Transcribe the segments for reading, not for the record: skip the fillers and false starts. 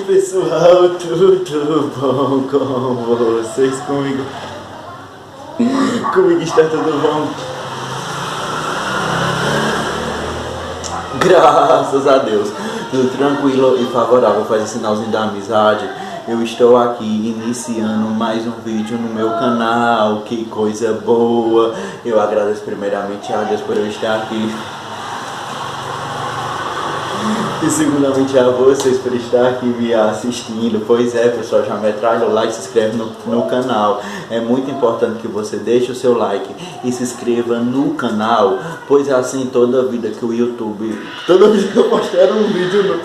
pessoal, tudo bom com vocês? Comigo está tudo bom? Graças a Deus, tudo tranquilo e favorável, faz o sinalzinho da amizade. Eu estou aqui iniciando mais um vídeo no meu canal, que coisa boa. Eu agradeço primeiramente a Deus por eu estar aqui. E segundamente a vocês por estar aqui me assistindo. Pois é, pessoal, já metralha o like, se inscreve no canal. É muito importante que você deixe o seu like e se inscreva no canal, pois é assim toda vida que o YouTube, toda vez que eu postar um vídeo novo,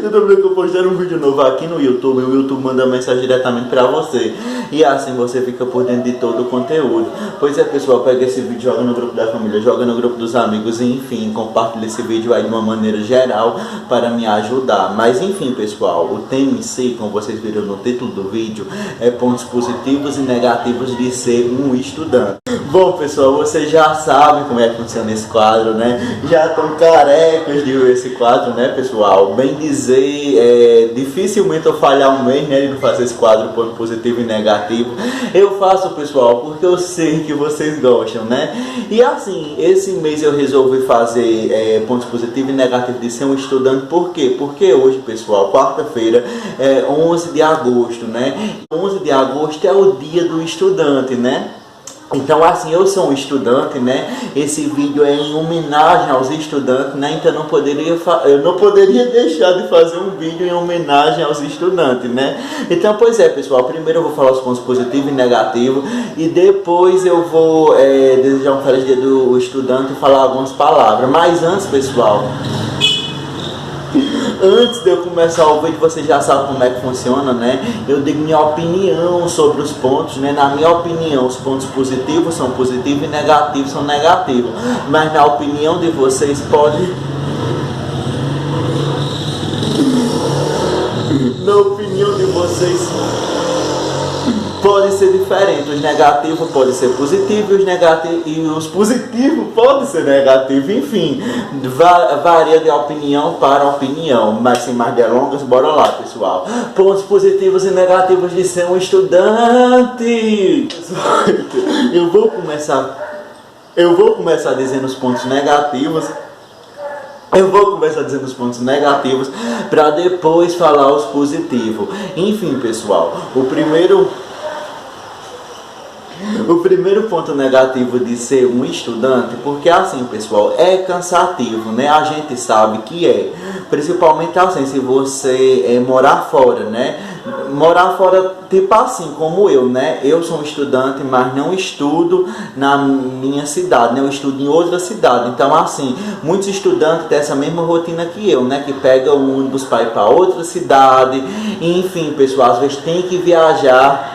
toda vez que eu postar um vídeo novo aqui no YouTube, o YouTube manda mensagem diretamente para você. E assim você fica por dentro de todo o conteúdo. Pois é, pessoal, pega esse vídeo, joga no grupo da família, joga no grupo dos amigos, e enfim, compartilha esse vídeo aí de uma maneira geral para me ajudar. Mas enfim, pessoal, o tema em si, como vocês viram no título do vídeo, é pontos positivos e negativos de ser um estudante. Bom, pessoal, vocês já sabem como é que funciona esse quadro, né? Já estão carecas de ver esse quadro, né, pessoal? Bem dizer, dificilmente eu falhar um mês, né, de não fazer esse quadro ponto positivo e negativo. Eu faço, pessoal, porque eu sei que vocês gostam, né? E assim, esse mês eu resolvi fazer pontos positivos e negativos de ser um estudante. Por quê? Porque hoje, pessoal, quarta-feira, 11 de agosto, né? 11 de agosto é o dia do estudante, né? Então assim, eu sou um estudante, né? Esse vídeo é em homenagem aos estudantes, né? Então eu não poderia deixar de fazer um vídeo em homenagem aos estudantes, né? Então, pois é, pessoal, primeiro eu vou falar os pontos positivos e negativos, e depois eu vou desejar um feliz dia do estudante e falar algumas palavras. Mas antes, pessoal, antes de eu começar o vídeo, você já sabe como é que funciona, né? Eu digo minha opinião sobre os pontos, né? Na minha opinião, os pontos positivos são positivos e negativos são negativos. Mas na opinião de vocês pode... Na opinião de vocês pode ser diferente. Os negativos podem ser positivos e os positivos podem ser negativos. Enfim, varia de opinião para opinião. Mas sem mais delongas, bora lá, pessoal. Pontos positivos e negativos de ser um estudante. Eu vou começar dizendo os pontos negativos. Para depois falar os positivos. Enfim, pessoal, o primeiro ponto negativo de ser um estudante, porque assim, pessoal, é cansativo, né? A gente sabe que é, principalmente assim, se você morar fora, né? Morar fora, tipo assim, como eu, né? Eu sou um estudante, mas não estudo na minha cidade, né? Eu estudo em outra cidade. Então, assim, muitos estudantes têm essa mesma rotina que eu, né? Que pega o ônibus para ir para outra cidade. Enfim, pessoal, às vezes tem que viajar.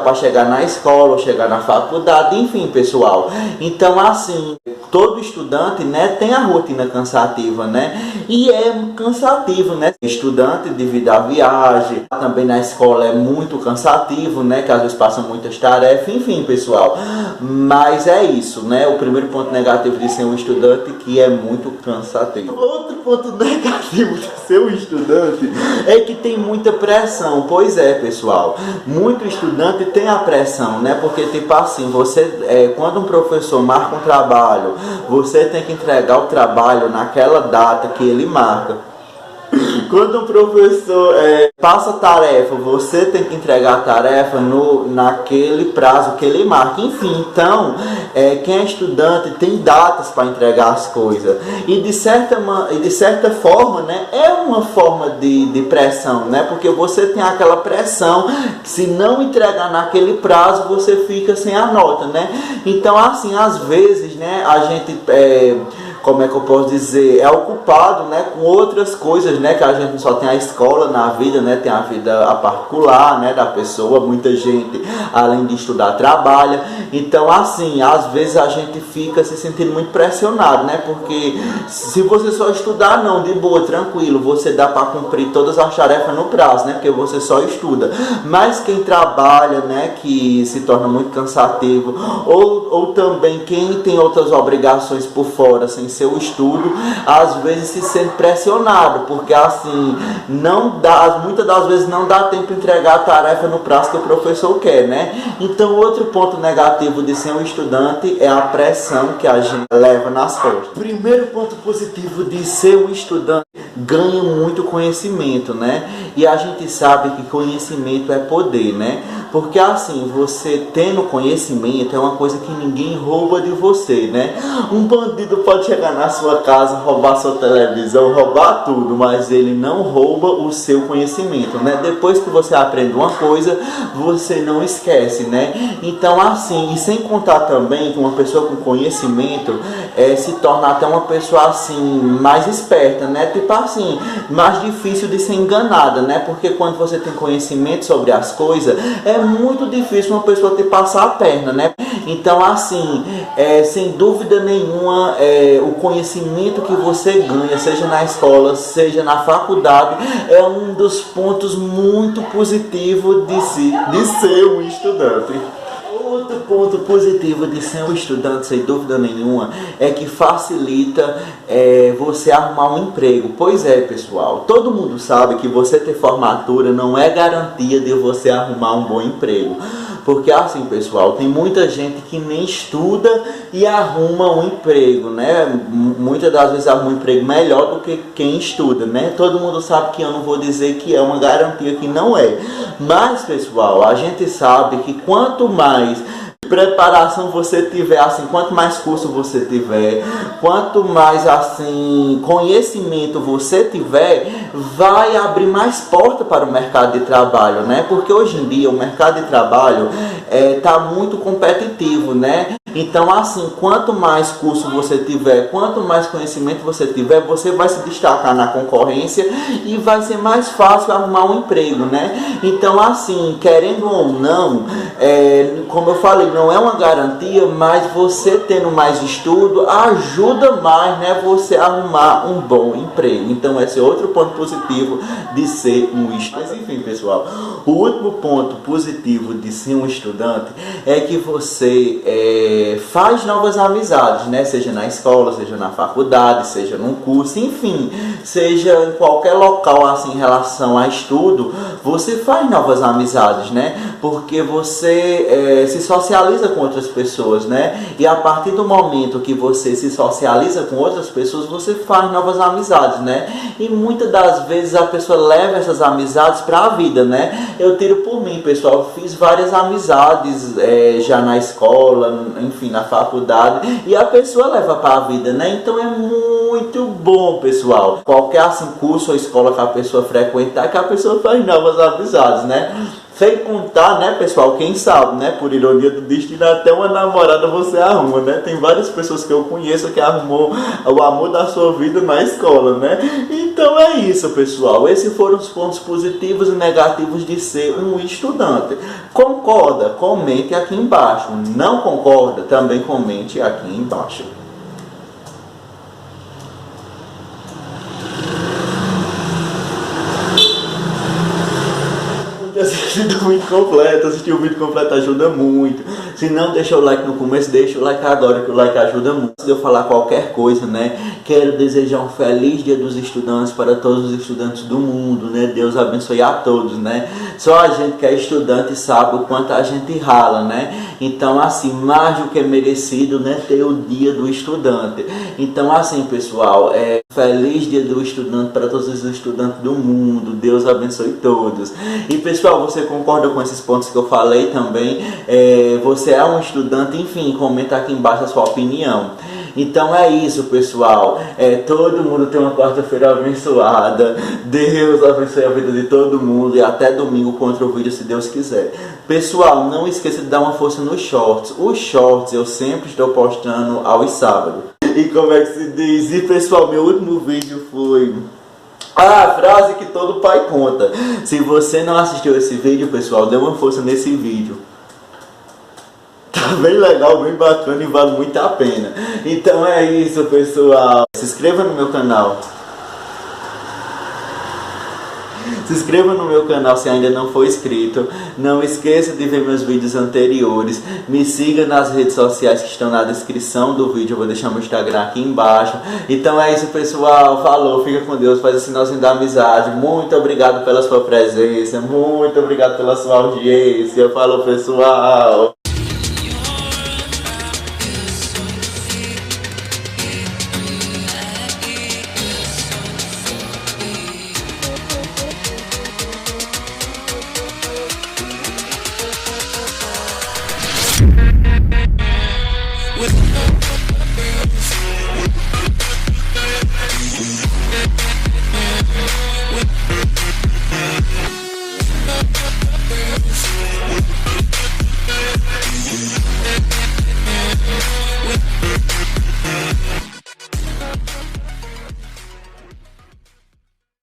Para chegar na escola ou chegar na faculdade, enfim, pessoal. Então, assim, todo estudante, né, tem a rotina cansativa, né? E é cansativo, né? Estudante devido à viagem, também na escola é muito cansativo, né? Que às vezes passam muitas tarefas, enfim, pessoal. Mas é isso, né? O primeiro ponto negativo de ser um estudante, que é muito cansativo. Outro ponto negativo de ser um estudante é que tem muita pressão. Pois é, pessoal. Muito estudante tem a pressão, né? Porque tipo assim, você quando um professor marca um trabalho, você tem que entregar o trabalho naquela data que ele marca. Quando um professor passa tarefa, você tem que entregar a tarefa naquele prazo que ele marca. Enfim, então, quem é estudante tem datas para entregar as coisas. E de certa forma, né, é uma forma de pressão, né? Porque você tem aquela pressão que se não entregar naquele prazo, você fica sem a nota, né? Então, assim, às vezes, né, a gente... como é que eu posso dizer, é ocupado, né, com outras coisas, né, que a gente só tem a escola na vida, né, tem a vida particular, né, da pessoa. Muita gente, além de estudar, trabalha. Então, assim, às vezes a gente fica se sentindo muito pressionado, né, porque se você só estudar, não, de boa, tranquilo, você dá para cumprir todas as tarefas no prazo, né, porque você só estuda. Mas quem trabalha, né, que se torna muito cansativo, ou também quem tem outras obrigações por fora, sem seu estudo, às vezes se sente pressionado, porque assim, não dá, muitas das vezes não dá tempo de entregar a tarefa no prazo que o professor quer, né? Então, outro ponto negativo de ser um estudante é a pressão que a gente leva nas costas. Primeiro ponto positivo de ser um estudante, ganha muito conhecimento, né? E a gente sabe que conhecimento é poder, né? Porque assim, você tendo conhecimento é uma coisa que ninguém rouba de você, né? Um bandido pode chegar na sua casa, roubar sua televisão, roubar tudo, mas ele não rouba o seu conhecimento, né? Depois que você aprende uma coisa, você não esquece, né? Então assim, e sem contar também que uma pessoa com conhecimento se torna até uma pessoa assim, mais esperta, né? Tipo assim, mais difícil de ser enganada, né? Porque quando você tem conhecimento sobre as coisas, é muito difícil uma pessoa te passar a perna, né? Então assim, sem dúvida nenhuma, o conhecimento que você ganha, seja na escola, seja na faculdade, é um dos pontos muito positivos de ser um estudante. Outro ponto positivo de ser um estudante, sem dúvida nenhuma, é que facilita você arrumar um emprego. Pois é, pessoal, todo mundo sabe que você ter formatura não é garantia de você arrumar um bom emprego. Porque assim, pessoal, tem muita gente que nem estuda e arruma um emprego, né? Muitas das vezes arruma um emprego melhor do que quem estuda, né? Todo mundo sabe que eu não vou dizer que é uma garantia, que não é. Mas, pessoal, a gente sabe que quanto mais preparação você tiver, assim, quanto mais curso você tiver, quanto mais assim conhecimento você tiver, vai abrir mais porta para o mercado de trabalho, né? Porque hoje em dia o mercado de trabalho tá muito competitivo, né? Então assim, quanto mais curso você tiver, quanto mais conhecimento você tiver, você vai se destacar na concorrência e vai ser mais fácil arrumar um emprego, né? Então assim, querendo ou não, como eu falei, não é uma garantia, mas você tendo mais estudo ajuda mais, né, você a arrumar um bom emprego. Então esse é outro ponto positivo de ser um estudante. Mas enfim, pessoal, o último ponto positivo de ser um estudante é que você faz novas amizades, né? Seja na escola, seja na faculdade, seja num curso, enfim, seja em qualquer local assim em relação a estudo, você faz novas amizades, né? Porque você se socializa com outras pessoas, né? E a partir do momento que você se socializa com outras pessoas, você faz novas amizades, né? E muitas das vezes a pessoa leva essas amizades para a vida, né? Eu tiro por mim, pessoal, fiz várias amizades já na escola, enfim, na faculdade, e a pessoa leva para a vida, né? Então é muito bom, pessoal. Qualquer assim, curso ou escola que a pessoa frequentar, que a pessoa faz novas amizades, né? Sem contar, né, pessoal, quem sabe, né, por ironia do destino, até uma namorada você arruma, né? Tem várias pessoas que eu conheço que arrumou o amor da sua vida na escola, né? Então é isso, pessoal. Esses foram os pontos positivos e negativos de ser um estudante. Concorda? Comente aqui embaixo. Não concorda? Também comente aqui embaixo. Assistir o vídeo completo, assistir o vídeo completo ajuda muito. Se não, deixa o like no começo, deixa o like agora, que o like ajuda muito. Se eu falar qualquer coisa, né, quero desejar um feliz Dia dos Estudantes para todos os estudantes do mundo, né? Deus abençoe a todos, né? Só a gente que é estudante sabe o quanto a gente rala, né? Então assim, mais do que é merecido, né, ter o Dia do Estudante. Então assim, pessoal, feliz Dia do Estudante para todos os estudantes do mundo. Deus abençoe todos. E pessoal, você concorda com esses pontos que eu falei também? Você é um estudante? Enfim, comenta aqui embaixo a sua opinião. Então é isso, pessoal. Todo mundo tem uma quarta-feira abençoada. Deus abençoe a vida de todo mundo. E até domingo com outro vídeo, se Deus quiser. Pessoal, não esqueça de dar uma força nos shorts. Os shorts eu sempre estou postando aos sábados. E como é que se diz? E pessoal, meu último vídeo foi... a frase que todo pai conta. Se você não assistiu esse vídeo, pessoal, dê uma força nesse vídeo. Tá bem legal, bem bacana e vale muito a pena. Então é isso, pessoal. Se inscreva no meu canal. Se inscreva no meu canal se ainda não for inscrito. Não esqueça de ver meus vídeos anteriores. Me siga nas redes sociais que estão na descrição do vídeo. Eu vou deixar meu Instagram aqui embaixo. Então é isso, pessoal. Falou, fica com Deus, faz o sinalzinho da amizade. Muito obrigado pela sua presença. Muito obrigado pela sua audiência. Falou, pessoal.